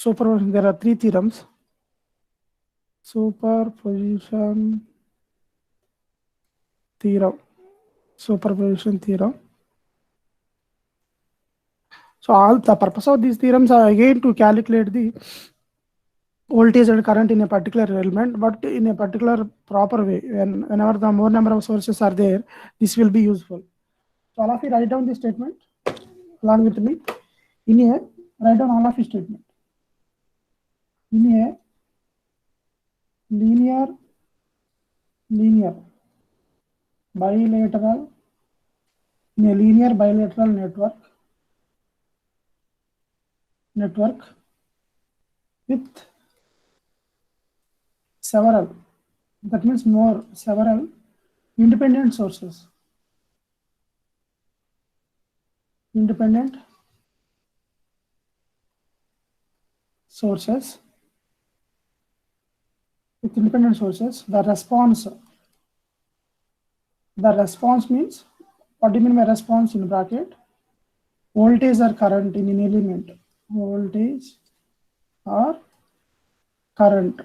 superposition. There are three theorems. Superposition theorem. Superposition theorem. So all the purpose of these theorems are again to calculate the voltage and current in a particular element, but in a particular proper way. Whenever the more number of sources are there, this will be useful. So all of you write down the statement along with me. In a, write down all of your statement. In a linear bilateral, in a linear bilateral network with several, that means several independent sources. Independent sources. With independent sources, the response means, what do you mean by response in bracket? Voltage or current in an element. Voltage or current.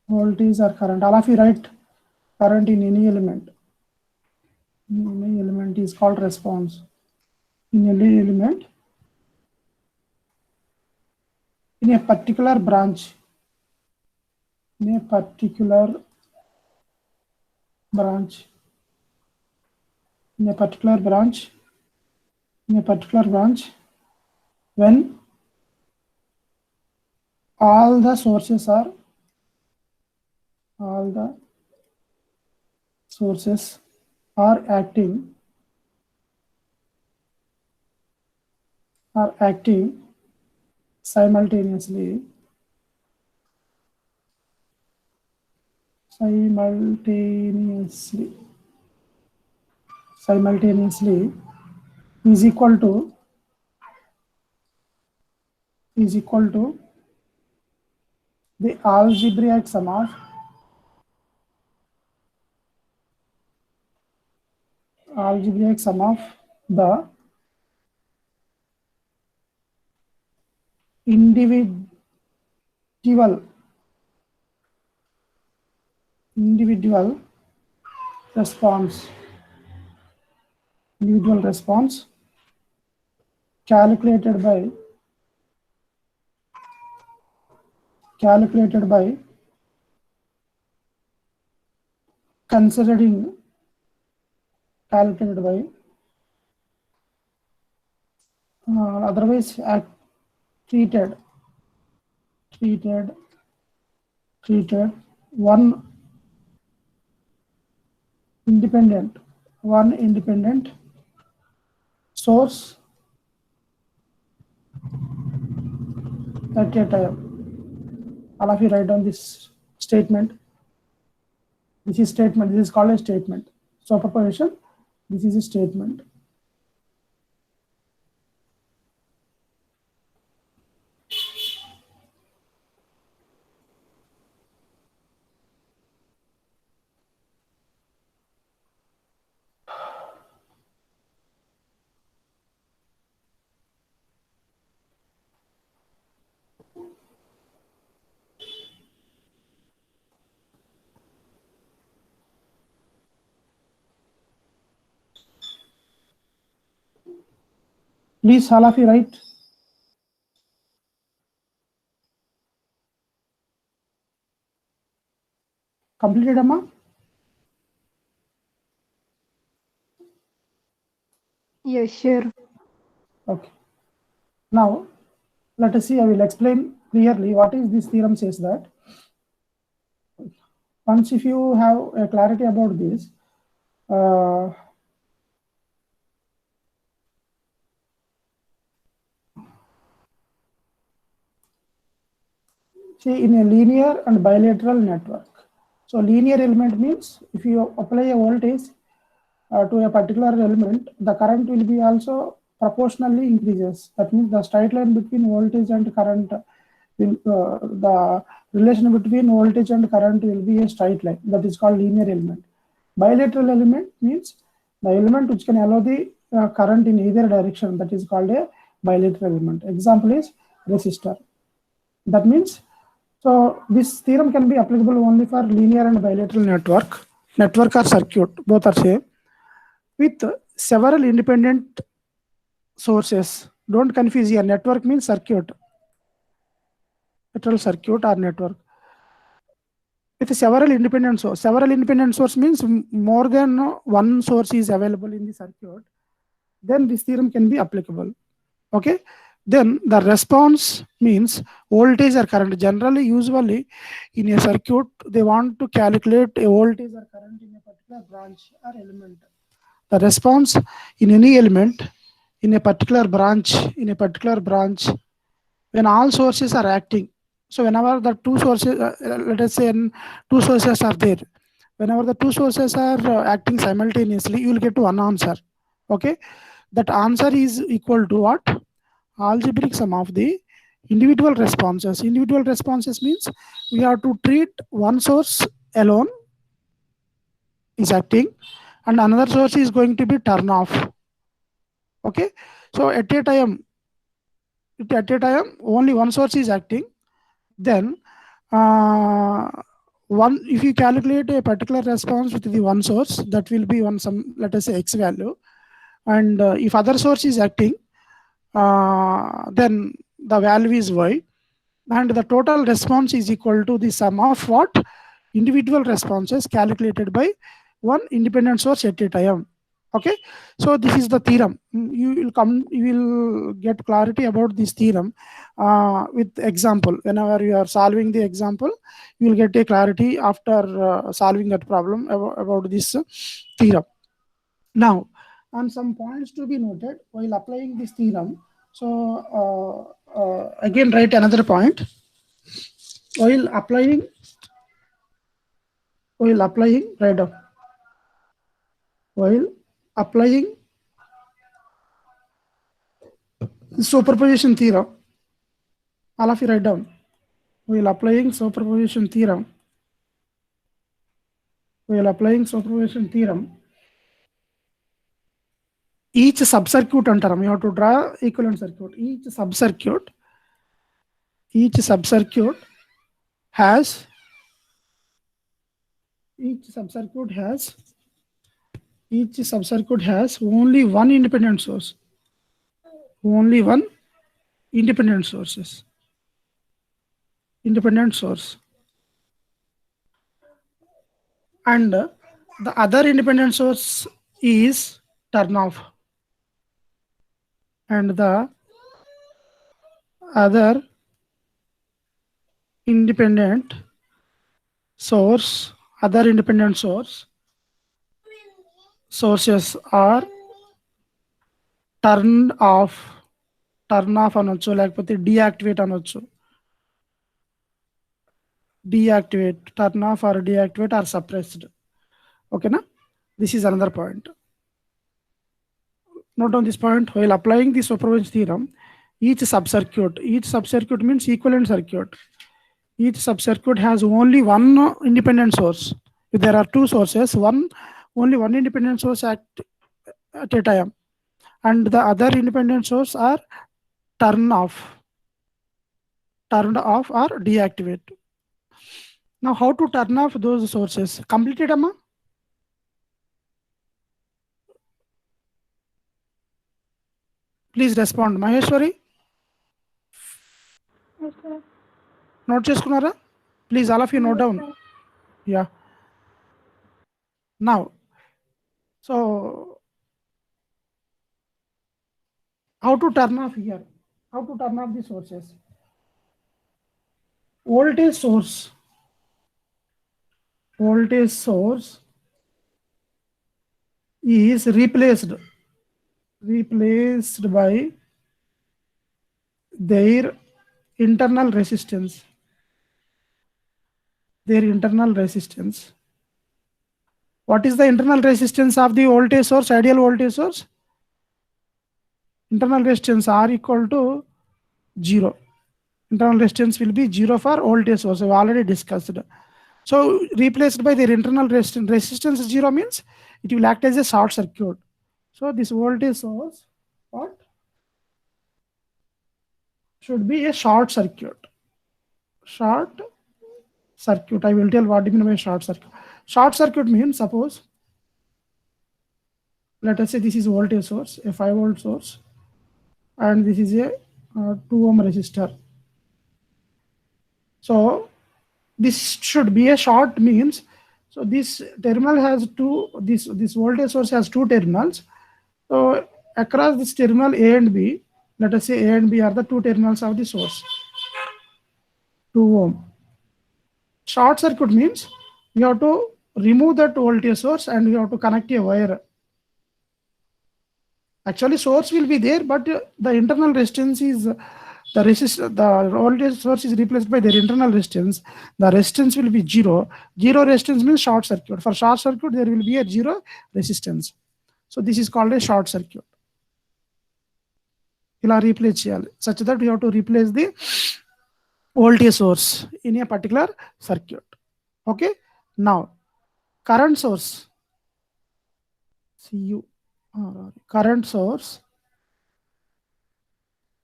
Voltage or current. All of you write current in any element. Any element is called response. In any element, in a particular branch. In a particular branch. In a particular branch. In a particular branch, when all the sources are acting simultaneously is equal to the algebraic sum of the individual response calculated by considering otherwise treated one independent source at a time. All of you write down this statement. This is statement. This is called a statement. Superposition. This is a statement. Please, all of you write. Completed, Amma? Yes, sure. Okay. Now, let us see. I will explain clearly what is this theorem says that. Once if you have a clarity about this, see, in a linear and bilateral network. So linear element means if you apply a voltage to a particular element, the current will be also proportionally increases. That means the straight line between voltage and current will, the relation between voltage and current will be a straight line. That is called linear element. Bilateral element means the element which can allow the current in either direction. That is called a bilateral element. Example is resistor. That means, so this theorem can be applicable only for linear and bilateral network or circuit, both are same, with several independent sources. Don't confuse here. Network means circuit, electrical circuit or network with several independent source. Several independent source means more than one source is available in the circuit. Then this theorem can be applicable. Okay. Then the response means voltage or current. Generally, usually in a circuit, they want to calculate a voltage or current in a particular branch or element. The response in any element in a particular branch, when all sources are acting. So whenever the two sources, let us say two sources are there, whenever the two sources are acting simultaneously, you will get one answer. Okay, that answer is equal to what? Algebraic sum of the individual responses. Individual responses means we have to treat one source alone is acting and another source is going to be turn off. Okay, so at a time only one source is acting. Then one, if you calculate a particular response with the one source, that will be one some, let us say, x value, and if other source is acting, then the value is y, and the total response is equal to the sum of what? Individual responses calculated by one independent source at a time. Okay, so this is the theorem. You will get clarity about this theorem with example. Whenever you are solving the example, you will get a clarity after solving that problem about this theorem. Now, on some points to be noted while applying this theorem. So again, write another point. While applying, write down. While applying superposition theorem, all of you write down. While applying superposition theorem, each subcircuit antaram, you have to draw equivalent circuit. Each subcircuit has only one independent source. Only one independent source. And the other independent source is turn off. And the other independent sources are turned off అనొచ్చు, లేకపోతే deactivate అనొచ్చు. Turn off or deactivate or suppressed. Okay na? This is another point. Note down this point. While applying the superposition theorem, each subcircuit means equivalent circuit. Each subcircuit has only one independent source. If there are two sources, only one independent source act at a time, and the other independent source are turned off or deactivate. Now, how to turn off those sources? Completed, Amma? Please respond. Maheshwari? Yes, sir. Note cheskunnara? Please, all of you note down. Yeah. Now, so how to turn off here? How to turn off the sources? Voltage source is replaced by their internal resistance. What is the internal resistance of the voltage source, ideal voltage source? Internal resistance R equal to 0. Internal resistance will be 0 for voltage source. We already discussed. So replaced by their internal resistance 0 means it will act as a short circuit. So this voltage source should be a short circuit. short circuit. I will tell what do you mean by short circuit. Short circuit means, suppose, let us say this is voltage source, a 5-volt source, and this is a 2 ohm resistor. So this should be a short means, so this terminal has two, this voltage source has two terminals. So across this terminal A and B, let us say A and B are the two terminals of the source, 2 ohm. Short circuit means you have to remove that voltage source and you have to connect a wire. Actually source will be there, but the internal resistance is the voltage source is replaced by their internal resistance. The resistance will be zero. Zero resistance means short circuit. For short circuit, there will be a zero resistance. So this is called a short circuit. ఇలా replace చేయాలి, such that you have to replace the voltage source in a particular circuit. Okay. Now current source, current source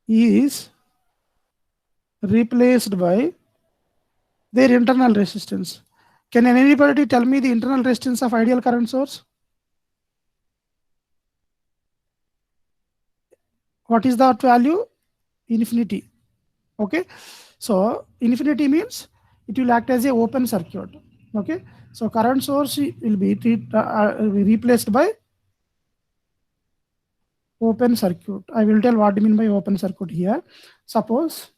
is replaced by their internal resistance. Can anybody tell me the internal resistance of ideal current source? What is that value? Infinity. Okay. So infinity means it will act as a open circuit. Okay. So current source will be replaced by open circuit. I will tell what I mean by open circuit here. Suppose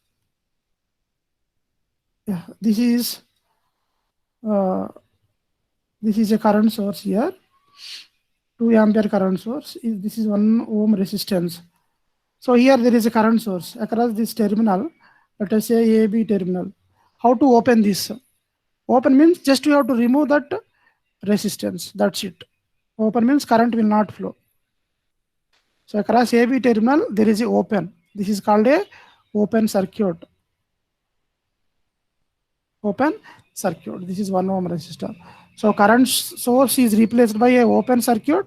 this is a current source here, 2 ampere current source. This is 1 ohm resistance. So here there is a current source across this terminal, let us say AB terminal. How to open this? Open means just you have to remove that resistance, that's it. Open means current will not flow. So across AB terminal there is a open. This is called a open circuit. Open circuit. This is 1 ohm resistor. So current source is replaced by a open circuit,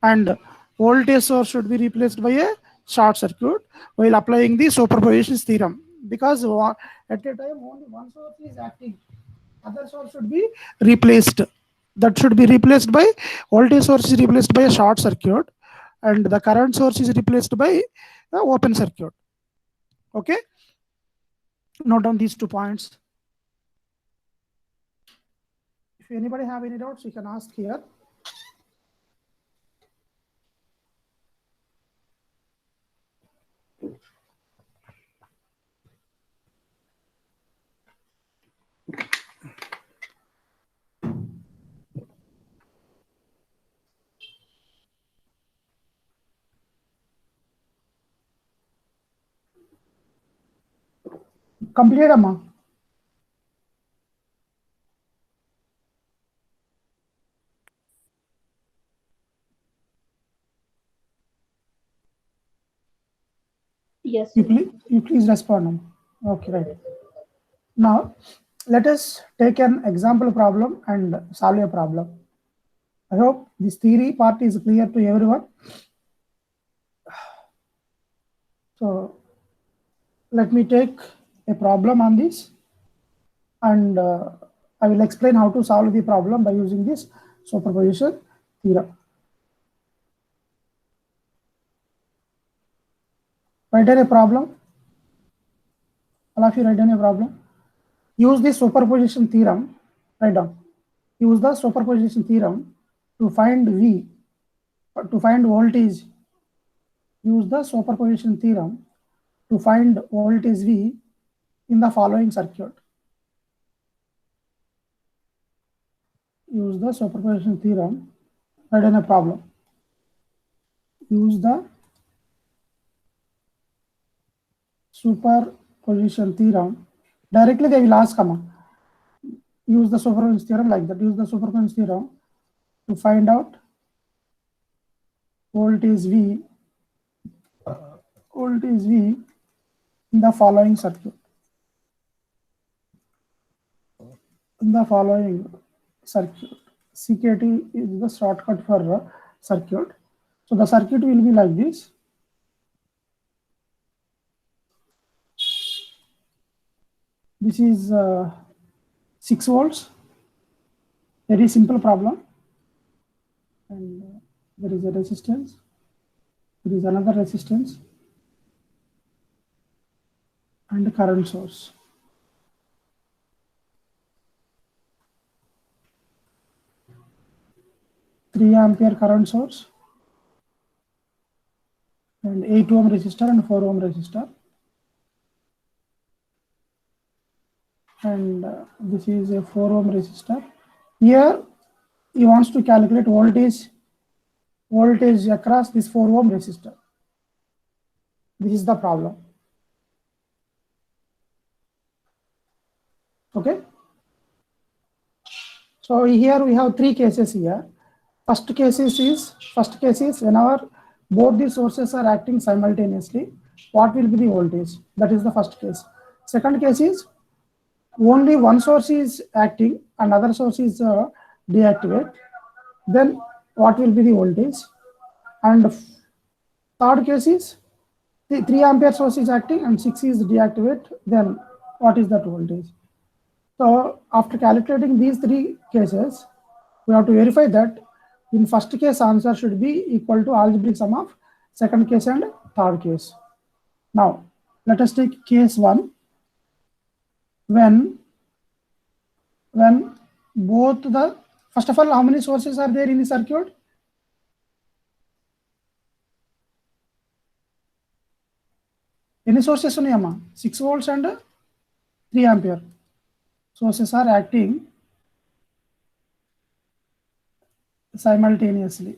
and voltage source should be replaced by a short circuit while applying the superposition theorem, because at a time only one source is acting, other source should be replaced. That should be replaced by, voltage source is replaced by a short circuit and the current source is replaced by the open circuit. Okay, note down these 2 points. If anybody have any doubts, you can ask here. Complete amma. Yes. You please respond. Okay, right. Now let us take an example problem and solve a problem. I hope this theory part is clear to everyone. So let me take a problem on this, and I will explain how to solve the problem by using this superposition theorem. Write down a problem. All of you write down a problem. Use the superposition theorem. Write down. Use the superposition theorem to find V, to find voltage. Use the superposition theorem to find voltage V in the following circuit. Use the superposition theorem. Write down a problem. Use the superposition theorem. Directly they will ask, use the superposition theorem like that. Use the superposition theorem to find out voltage V in the following circuit. In the following circuit. CKT is the shortcut for circuit. So the circuit will be like this. This is 6 volts. Very simple problem. And there is a resistance. There is another resistance and current source. Three ampere current source and 8 ohm resistor and 4 ohm resistor. And this is a 4 ohm resistor. Here he wants to calculate voltage across this 4 ohm resistor. This is the problem. Okay. So here we have three cases here. First case is whenever both the sources are acting simultaneously, what will be the voltage? That is the first case. Second case is only one source is acting and other source is deactivate. Then what will be the voltage? And third case is the 3 ampere source is acting and 6 is deactivate. Then what is that voltage? So after calculating these three cases, we have to verify that in first case answer should be equal to algebraic sum of second case and third case. Now let us take case 1. When both the, first of all, how many sources are there in the circuit? Any sources unnayamma? 6 volts and 3 ampere sources are acting simultaneously.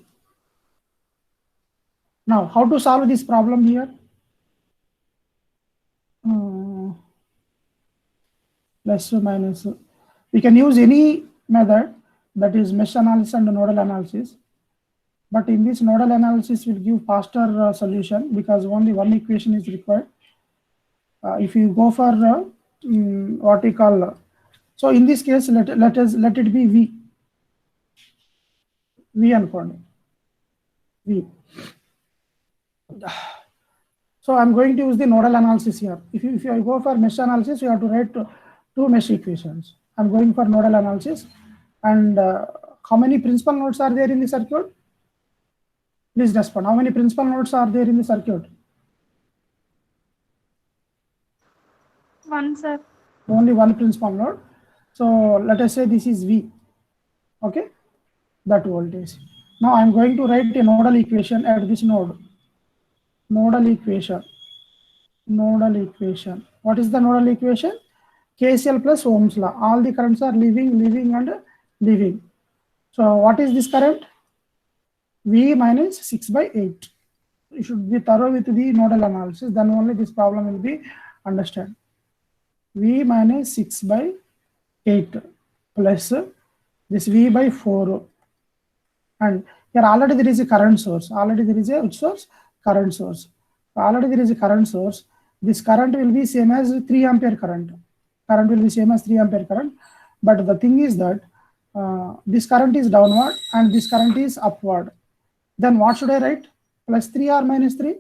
Now how to solve this problem here? Plus or minus. We can use any method, that is mesh analysis and nodal analysis. But in this nodal analysis will give faster solution because only one equation is required. If you go for what we call, so in this case let it be V అనుకోండి. V. So I'm going to use the nodal analysis here. If you go for mesh analysis, you have to write two mesh equations. I'm going for nodal analysis. And how many principal nodes are there in the circuit? Please respond. How many principal nodes are there in the circuit? One, sir. Only one principal node. So let us say this is V. Okay, that voltage. Now I'm going to write a nodal equation at this node. Nodal equation. What is the nodal equation? KCL plus Ohm's law. All the currents are leaving and leaving. So what is this current? V minus 6 by 8. You should be thorough with the nodal analysis, then only this problem will be understood. V minus 6 by 8 plus this V by 4. And here already there is a current source. Already there is a which source? Current source. Already there is a current source. This current will be same as 3 ampere current. Current will be same as 3 ampere current. But the thing is that this current is downward and this current is upward. Then what should I write? Plus 3 or minus 3?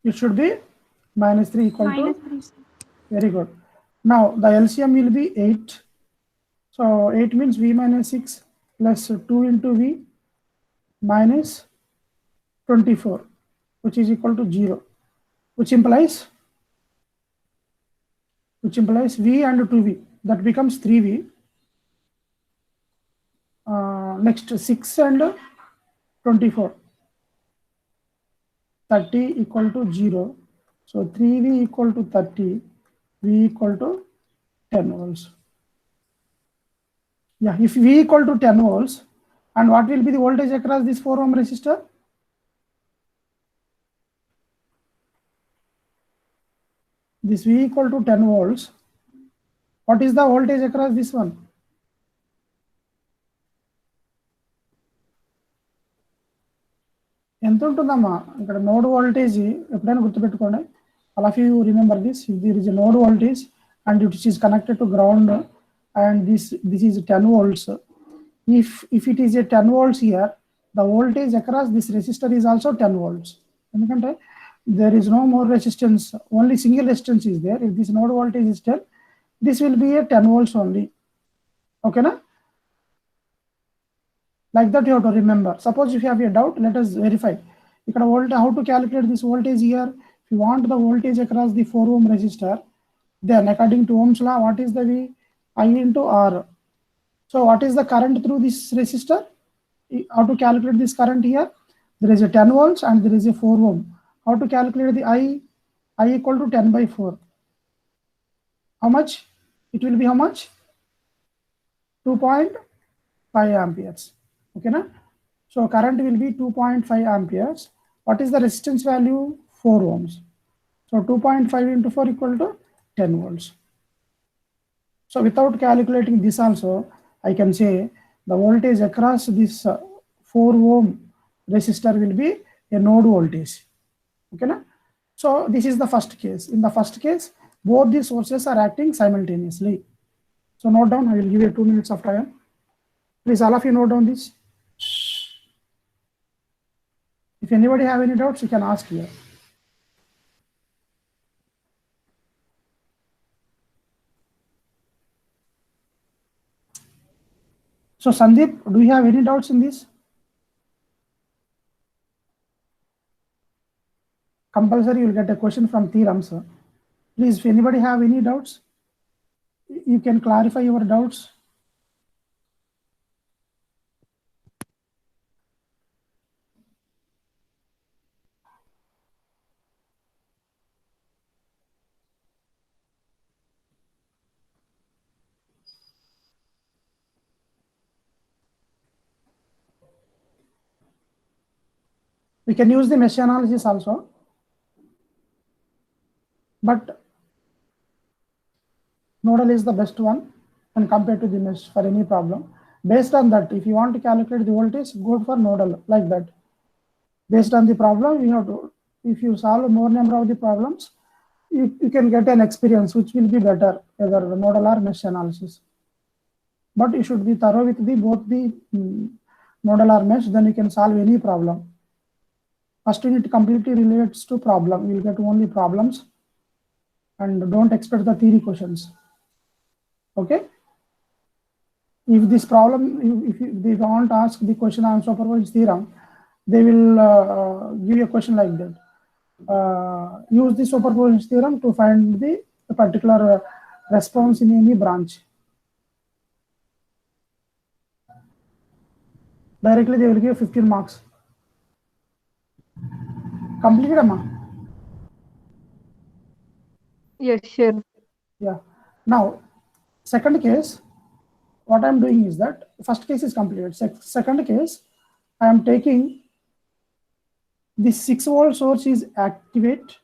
It should be minus 3 equal Minus to 3, sir. Very good. Now the LCM will be 8. So 8 means V minus 6 plus 2 into V minus 24, which is equal to 0, which implies V and 2V. That becomes 3V. Next 6 and 24. 30 equal to 0. So 3V equal to 30. V equal to 10 volts. Yeah, if V equal to 10 volts, and what will be the voltage across this 4 ohm resistor? This V equal to 10 volts. What is the voltage across this one? ఎంత ఉంటుందమ్మా ఇక్కడ node voltage ఎప్పుడైనా గుర్తుపెట్టుకోండి. All of you remember this. If there is a node voltage and it is connected to ground and this is 10 volts. If it is a 10 volts here, the voltage across this resistor is also 10 volts. ఎందుకంటే there is no more resistance, only single resistance is there. If this node voltage is 10, this will be a 10 volts only. Okay, na? Like that you have to remember. Suppose if you have a doubt, let us verify. How to calculate this voltage here? If you want the voltage across the 4 ohm resistor, then according to Ohm's law, what is the V? I into R. So what is the current through this resistor? How to calculate this current here? There is a 10 volts and there is a 4 ohm. How to calculate the I? I equal to 10 by 4. How much? It will be how much? 2.5 amperes. Okay, na? So current will be 2.5 amperes. What is the resistance value? 4 ohms. So 2.5 into 4 equal to 10 volts. So without calculating this also, I can say the voltage across this 4 ohm resistor will be a node voltage. Okay, na? So this is the first case. In the first case, both these sources are acting simultaneously. So note down, I will give you 2 minutes of time. Please all of you note down this. If anybody have any doubts, you can ask here. So Sandeep, do you have any doubts in this? Compulsory, you will get a question from theorems. Please, if anybody have any doubts, you can clarify your doubts. We can use the mesh analysis also, but nodal is the best one when compared to the mesh for any problem. Based on that, if you want to calculate the voltage, go for nodal like that. Based on the problem, you have to, if you solve more number of the problems, you can get an experience which will be better, either nodal or mesh analysis. But you should be thorough with both the nodal or mesh, then you can solve any problem. First unit completely relates to problem. You will get only problems and don't expect the theory questions. Okay? If this problem, if they want to ask the question on superposed theorem, they will give you a question like that. Use the superposition theorem to find the particular response in any branch. Directly they will give 15 marks. Completed, Amma? Yes, sure. Yeah. Now, second case, what I'm doing is that first case is completed. Second case, I am taking this 6 volt source is activate,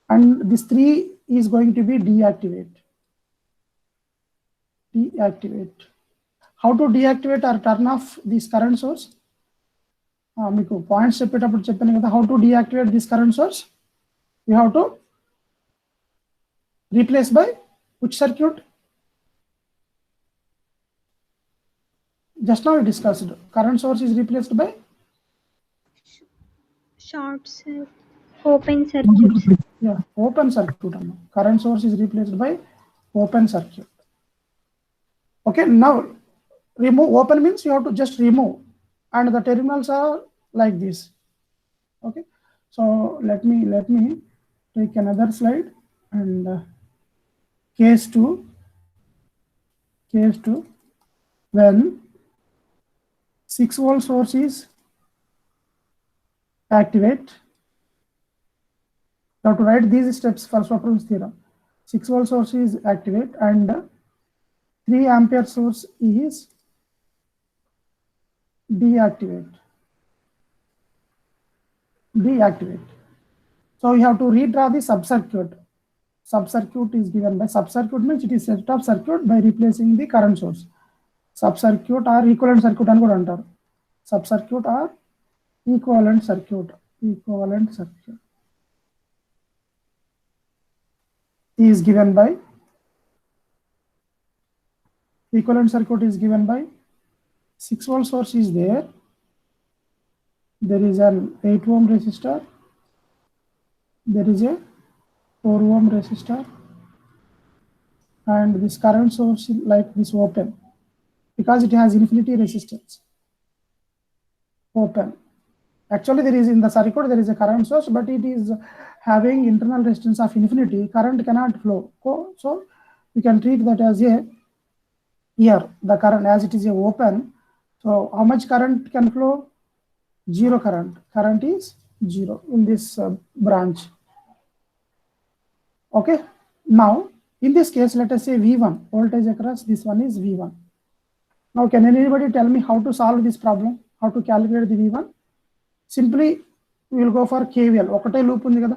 and this 3 is going to be deactivate. How to deactivate or turn off this current source? మీకు points చెప్పేటప్పుడు చెప్పాను కదా, how to deactivate this current source? You have to replace by which circuit? Just now we discussed. Current source is replaced by Short circuit. Open circuit. Yeah, open circuit. Current source is replaced by open circuit. Okay, now remove. Open means you have to just remove, and the terminals are like this. Okay, so let me take another slide and case 2 when 6 volt source is activate. You have to write these steps for superposition theorem. 6 volt source is activate and 3 ampere source is deactivate. So you have to redraw the subcircuit. Subcircuit is given by, subcircuit means it is set of circuit by replacing the current source. Subcircuit or equivalent circuit అని కూడా అంటారు. Subcircuit or equivalent circuit is given by, equivalent circuit is given by 6 volt source is there, there is an 8 ohm resistor, there is a 4 ohm resistor, and this current source is like this open because it has infinity resistance. Open. Actually, there is in the circuit there is a current source, but it is having internal resistance of infinity. Current cannot flow. So you can treat that as a here the current as it is a open. So how much current can flow? Zero current. Current is zero in this branch. Okay. Now in this case, let us say V1 voltage across this one is V1. Now can anybody tell me how to solve this problem? How to calculate the V1? Simply we will go for KVL. ఒకటే loop ఉంది కదా,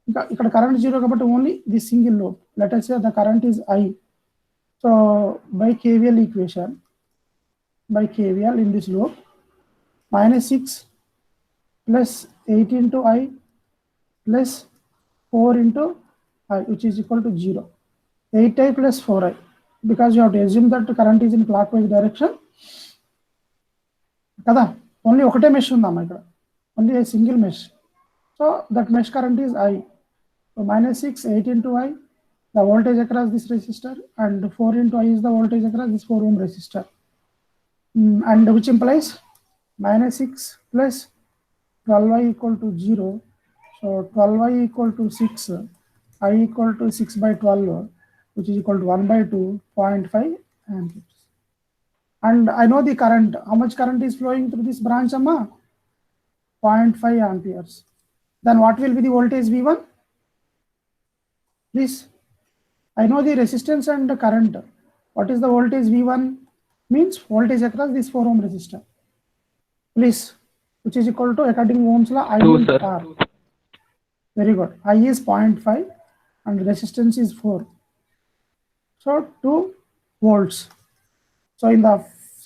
ఇంకా ఇక్కడ current zero కాబట్టి only the single loop. Let us say the current is I. So by KVL equation, by KVL in this loop, -6 plus 8 into I plus 4 into I, which is equal to 0. 8I plus 4I, because you have to assume that the current is in clockwise direction కదా, only ఒకటే mesh ఉందమ్మా ఇక్కడ, only a single mesh. So that mesh current is I. So -6, 8 into I, the voltage across this resistor, and 4 into I is the voltage across this 4 ohm resistor. And which implies -6 plus 12I equal to 0. So 12I equal to 6, I equal to 6 by 12, which is equal to 1 by 2, 0.5 amperes. And I know the current. How much current is flowing through this branch, amma? 0.5 amperes. Then what will be the voltage V1? Please. I know the resistance and the current. What is the voltage V1? Means voltage across this 4 ohm resistor. Please. Which is equal to, according to Ohm's law, I into R. Very good. I is 0.5 and resistance is 4. So 2 volts. So in the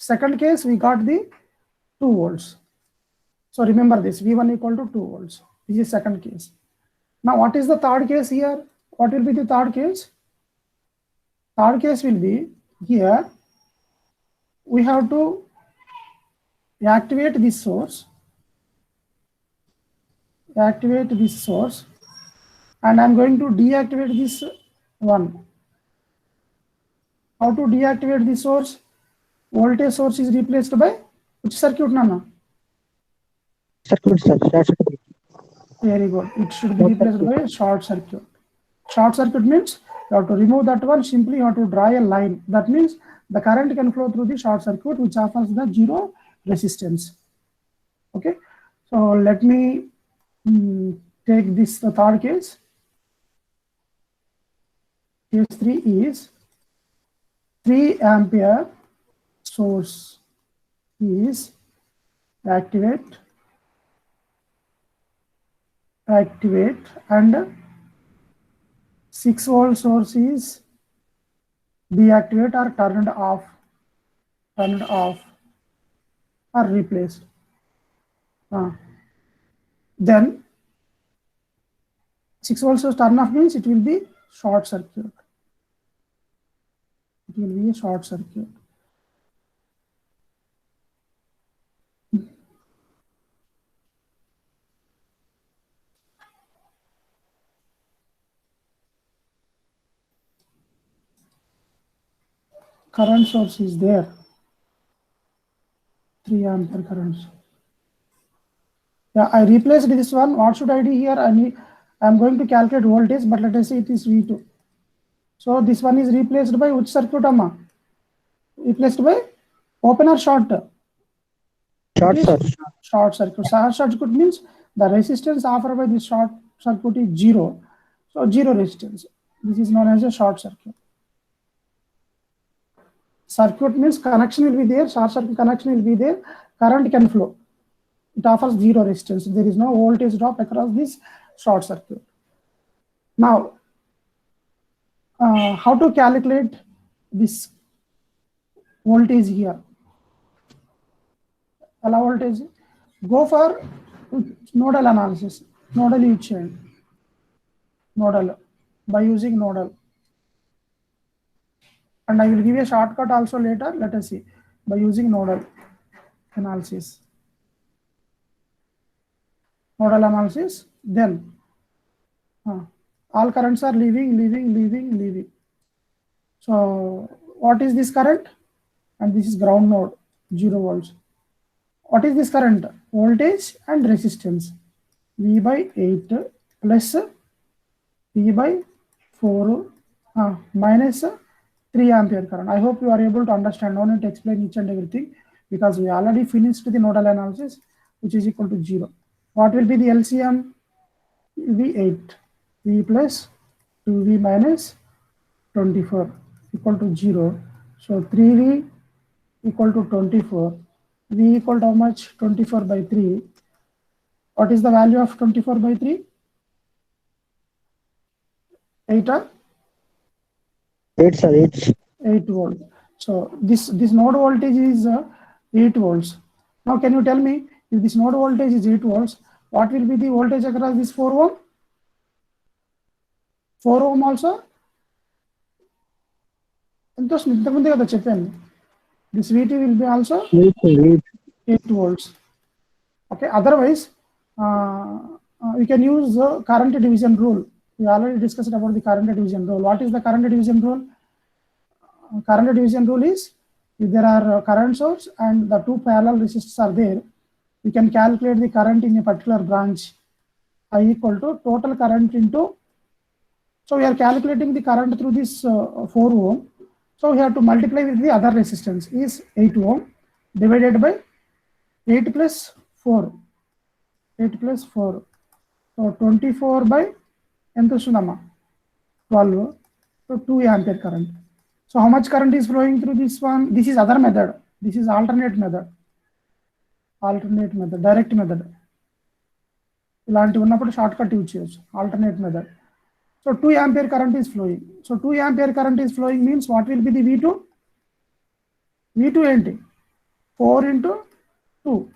second case, we got the 2 volts. So remember this, V1 equal to 2 volts. This is second case. Now what is the third case here? What will be the third case? Third case will be here. We have to activate this source. Activate this source. And I'm going to deactivate this one. How to deactivate this source? Voltage source is replaced by which circuit, Nana? Circuit, sir. Short circuit. Very good. It should be replaced by a short circuit. Short circuit means you have to remove that one. Simply you have to draw a line. That means the current can flow through the short circuit, which offers the zero resistance. Okay. So let me take this the third case. Case 3 is 3 ampere source is activate and 6 volt source is deactivate or turned off or replaced. Then 6 volt source turn off means it will be short circuit. It will be a short circuit. Current source is there. 3 ampere current. Yeah, I replaced this one. What should I do here? I'm going to calculate voltage, but let us say it is V2. So this one is replaced by which circuit, amma? Replaced by open or short? Short circuit. Short circuit. Short circuit means the resistance offered by this short circuit is 0. So 0 resistance. This is known as a short circuit. Circuit means connection will be there. Short circuit connection will be there. Current can flow. It offers 0 resistance. There is no voltage drop across this short circuit. Now, how to calculate this voltage here? Allow voltage. Go for nodal analysis. Nodal you change. Nodal by using nodal. And I will give you a shortcut also later. Let us see by using nodal analysis. nodal analysis, then all currents are leaving. So what is this current? And this is ground node, 0 volts. What is this current? Voltage and resistance. V by 8 plus V by 4 minus 3 ampere current. I hope you are able to understand. No need to explain each and everything because we already finished the nodal analysis, which is equal to 0. What will be the LCM? V8, V plus 2V minus 24 equal to 0. So 3V equal to 24. V equal to how much? 24 by 3. What is the value of 24 by 3? 8 or? 8, sir. 8. 8 volts. So this node voltage is 8 volts. Now can you tell me, if this node voltage is 8 volts, what will be the voltage across this 4 ohm? 4 ohm also? ఇంతకుముందే కదా చెప్పాను. This VT will be also 8 volts. Okay. Otherwise, we can use the current division rule. We already discussed about the current division rule. What is the current division rule? Current division rule is, if there are current source and the two parallel resistors are there, we can calculate the current in a particular branch. I equal to total current into. So we are calculating the current through this 4 ohm. So we have to multiply with the other resistance is 8 ohm divided by 8 plus 4. 8 plus 4. So 24 by 12. So 2 ampere current. So how much current is flowing through this one? This is other method. This is alternate method. Direct method. ఇలాంటి ఉన్నప్పుడు short cut use చేయొచ్చు. Alternate method. So 2 ampere current is flowing. So 2 ampere current is flowing means what will be the V2? V2 enti 4 into 2,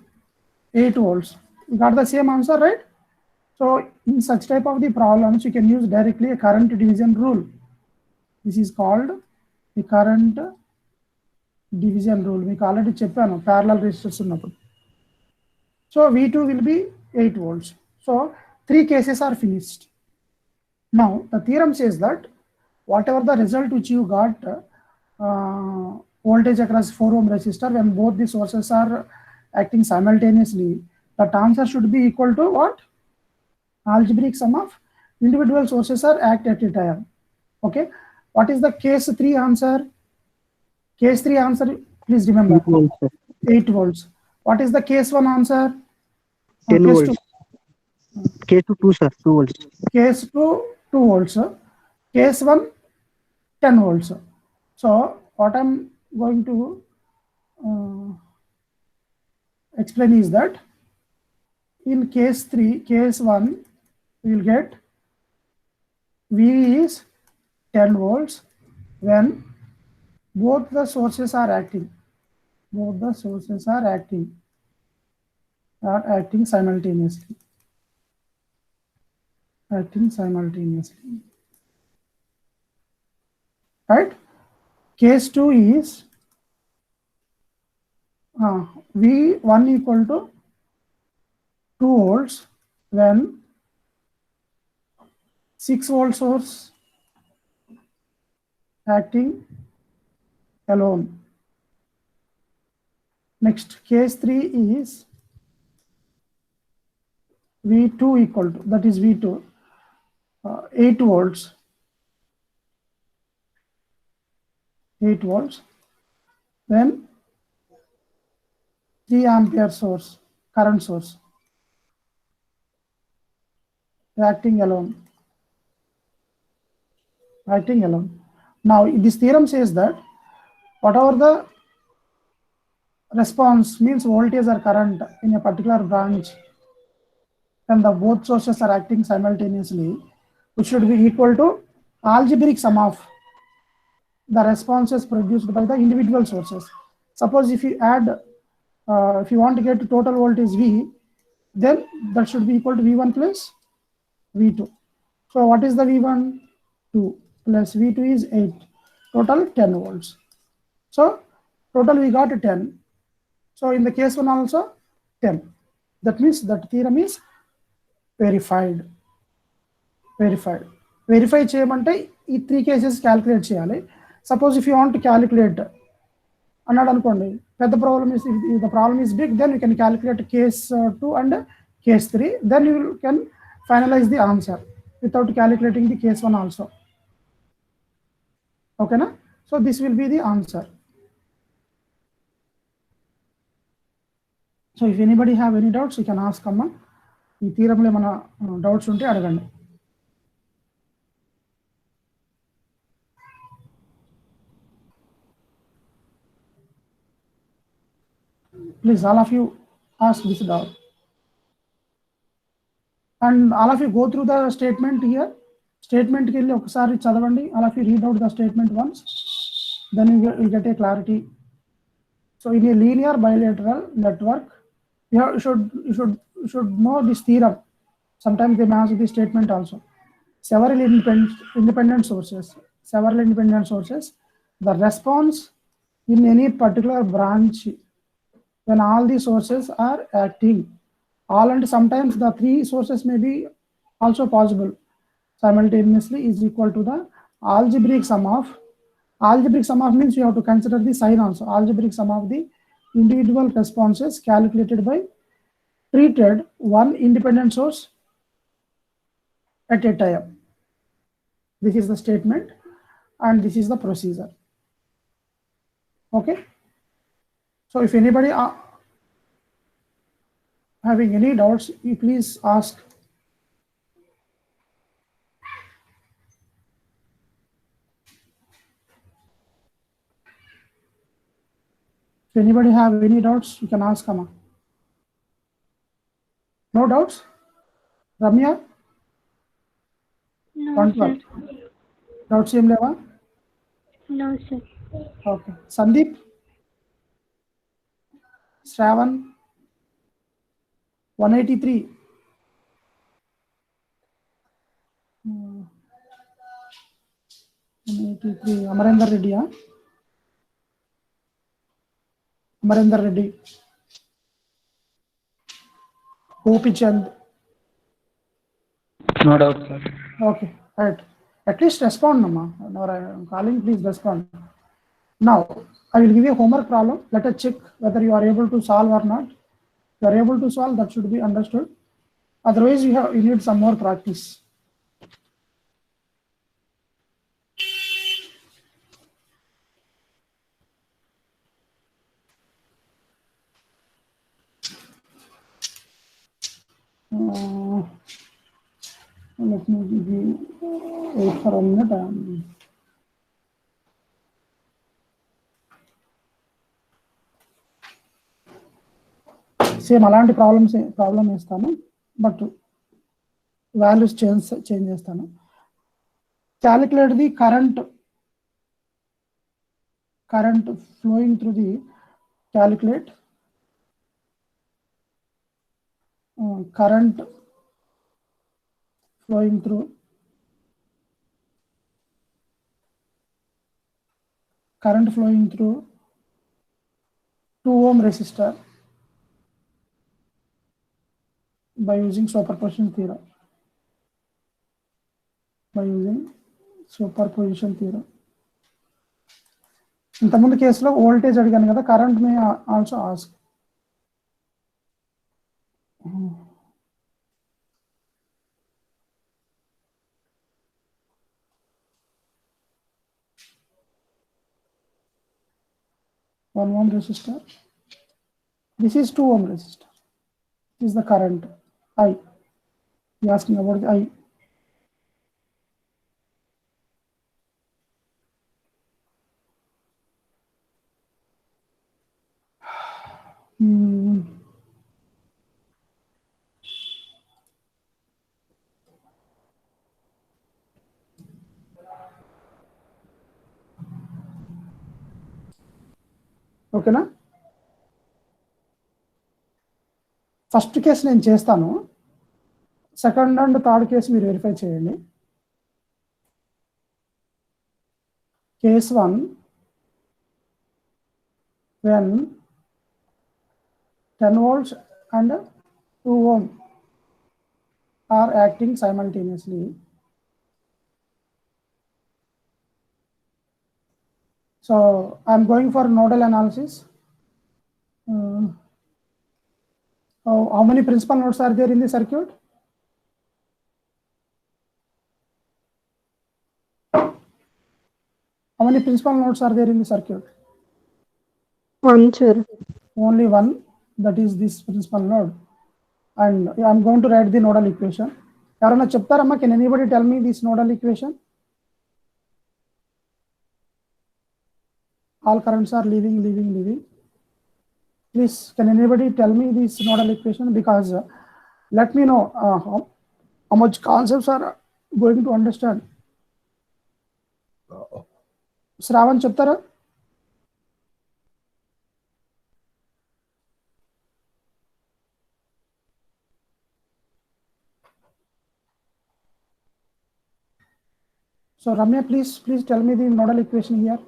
8 volts. You got the same answer, right? So in such type of the problems, you can use directly a current division rule. This is called the current division rule. We call it cheppanu parallel resistors unnappudu. So V2 will be 8 volts. So 3 cases are finished. Now the theorem says that whatever the result which you got, voltage across 4 ohm resistor, when both the sources are acting simultaneously, that answer should be equal to what? Algebraic sum of individual sources are act at a time. Okay. What is the case 3 answer? Case 3 answer, please remember, 8 volts. What is the case 1 answer? 10 case volts. Case 2, sir. 2 volts. Case 2 volts. Case 1 10 volts. So what I'm going to explain is that in case 3, case 1, we will get V is 10 volts when both the sources are acting. Both the sources are acting simultaneously. Right? Case 2 is V1 equal to 2 volts when 6 volt source acting alone. Next, case 3 is V2 equal to, that is V2, 8 volts. 8 volts when 3 ampere source, current source, acting alone. Now this theorem says that whatever the response means voltage or current in a particular branch, when the both sources are acting simultaneously, which should be equal to algebraic sum of the responses produced by the individual sources. Suppose if you add, if you want to get total voltage V, then that should be equal to V1 plus V2. So what is the V1? 2 plus V2 is 8. Total 10 volts. So total we got 10. So in the case 1 also 10. That means that theorem is verified verify చేయమంటే ఈ 3 cases calculate చేయాలి. Suppose if you want to calculate అన్నాడు అనుకోండి, పెద్ద problem is the problem is big, then you can calculate case 2 and case 3, then you can finalise the answer without calculating the case 1 also. ఓకేనా? So this will be the answer. So if anybody have any doubts you can ask అమ్మా. ఈ థీరంలో ఏమైనా doubts ఉంటే అడగండి. Please, all of you ask this doubt. And all of you go through the statement here. Statement ke liye okasari chadavandi. All of you read out the statement once. Then you will get a clarity. So in a linear bilateral network, you should know this theorem. Sometimes they may ask this statement also. Several independent sources. The response in any particular branch when all the sources are acting, all and sometimes the 3 sources may be also possible simultaneously is equal to the algebraic sum of means you have to consider the sign also. Algebraic sum of the individual responses calculated by treated one independent source at a time. This is the statement and this is the procedure. Okay. So if anybody having any doubts, you please ask. If anybody have any doubts, you can ask Amma. No doubts? Ramya? No, 112. sir. Doubts em leva? No, sir. Okay. Sandeep? Shravan? 183. Hmm. 183. Amarendra Reddy, huh? Amarendra Reddy. Gopi Chand. No doubt, sir. Okay, right. At least respond, Nama. Now I am calling, please respond. Now, I will give you a homework problem. Let us check whether you are able to solve or not. If you are able to solve, that should be understood. Otherwise, you need some more practice. Let me give you wait for a minute. Same అలాంటి problem వేస్తాను, but values change చేస్తాను. Calculate the current flowing through the calculate current flowing through 2 ohm resistor by using superposition theorem. ఇంతకుముందు కేసులో voltage అడిగాను కదా, current may also ask. One ohm resistor. This is 2 ohm resistor. This is the current I. You asking about the I. ఓకేనా? First case నేను చేస్తాను, second and third case మీరు verify చేయండి. Case 1 when 10 volts and 2 ohm are acting simultaneously. So I'm going for nodal analysis. How many principal nodes are there in the circuit? How many principal nodes are there in the circuit? One, sir. Only one, that is this principal node. And I'm going to write the nodal equation. Yarana cheptaramma, can anybody tell me this nodal equation? All currents are leaving. Please, can anybody tell me this nodal equation? Because let me know how much concepts are going to understand. Shravan cheptara? So Ramya, please tell me the nodal equation here.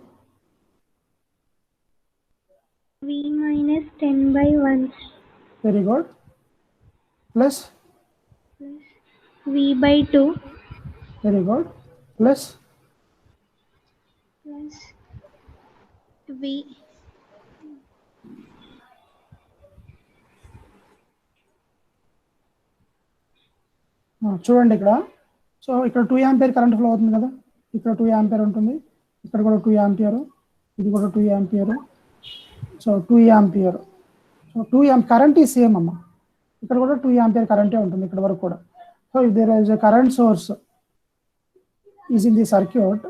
V minus 10 by 1 Very good. Plus? V by 2 Very good. Plus? plus V చూడండి ఇక్కడ. So ఇక్కడ 2 ampere current flow అవుతుంది కదా, ఇక్కడ 2 ampere ఉంటుంది, ఇక్కడ కూడా 2 ampere, ఇది కూడా 2 ampere. So 2 ampere. So 2 current ఈ సేమ్ అమ్మ, ఇక్కడ కూడా 2 ఆంపియర్ కరెంటే ఉంటుంది ఇక్కడ వరకు కూడా. So if there is a current source is in the circuit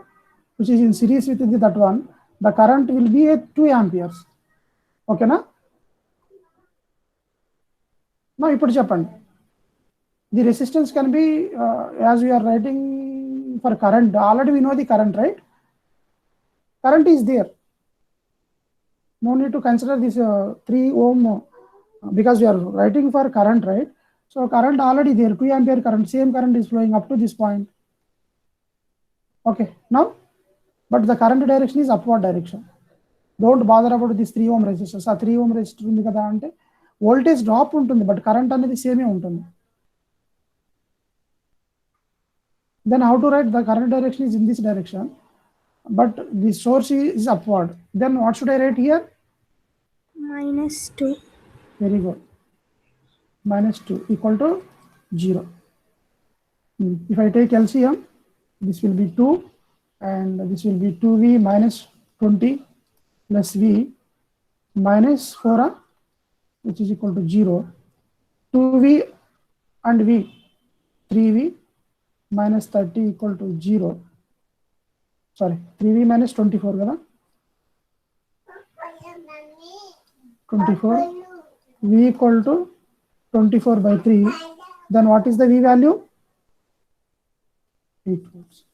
which is in series with that one, the current will be at 2 amperes. Okay na? Now ఇప్పుడు చెప్పండి, the resistance can be as we are writing for current, already we know the current, right? Current is there, no need to consider this 3 ohm because we are writing for current, right? So current already there, 2 ampere current, same current is flowing up to this point. Okay, now but the current direction is upward direction. Don't bother about this 3 ohm resistance. ఆ 3 ohm resistor ఉంది కదా అంటే voltage drop ఉంటుంది, but current అనేది సేమే ఉంటుంది. Then how to write? The current direction is in this direction, but the source is upward. Then what should I write here? minus 2. Very good. Minus 2 equal to 0. If I take LCM, this will be 2 and this will be 2V minus 20 plus V minus 4, which is equal to 0. 2V and V, 3V minus 30 equal to 0. Sorry, 3V minus 24 kada? 24. V equal to 24 by 3. Then what is the V value? 8 volts.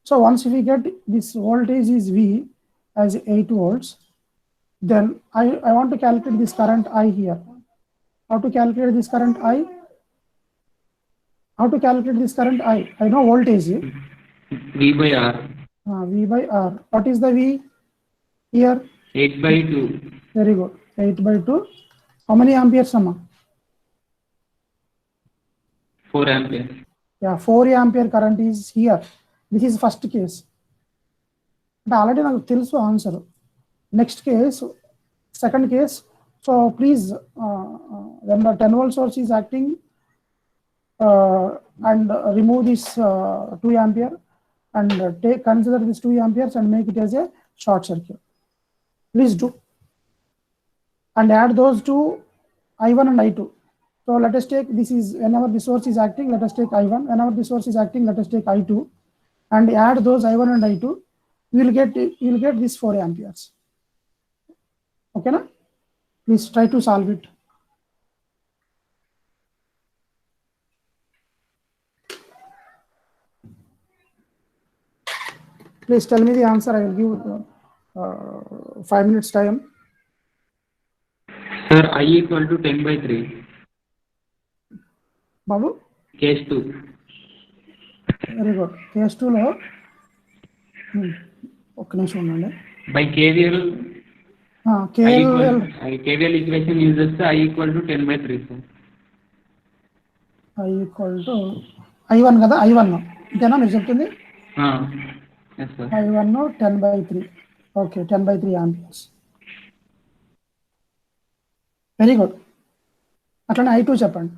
So once we get this voltage is V as 8 volts, then I want to calculate this current I here. How to calculate this current I? How to calculate this current I? I know voltage. V by R. V by R. What is the V here? 8 by 2. Very good. 8 by 2. How many amperes, Amma? 4 ampere. Yeah, 4 ampere current is here. This is first case. But already నాకు తెలుసు answer. Next case, second case. So please, when the 10 volt source is acting and remove this 2 ampere and consider this 2 amperes and make it as a short circuit. Please do. And add those two, I1 and I2. So let us take, this is whenever the source is acting, let us take I1. Whenever the source is acting, let us take I2 and add those I1 and I2. You will get this 4 amperes. Okay na? Please try to solve it. Please tell me the answer. I will give 5 minutes time. Sir, I equal to 10 by 3. Babu? Case 2. Very good. Case 2 లో ఒక్క నిమిషం ఉండండి. By KVL, KVL KVL equation uses I equal to 10 by 3, sir. I equal to I1 కదా, I1 ఇంతేనా మీరు చెప్తుంది? Yes sir. I1 10/3. Okay, 10/3 amperes. Very good. అట్లనే I2 చెప్పండి.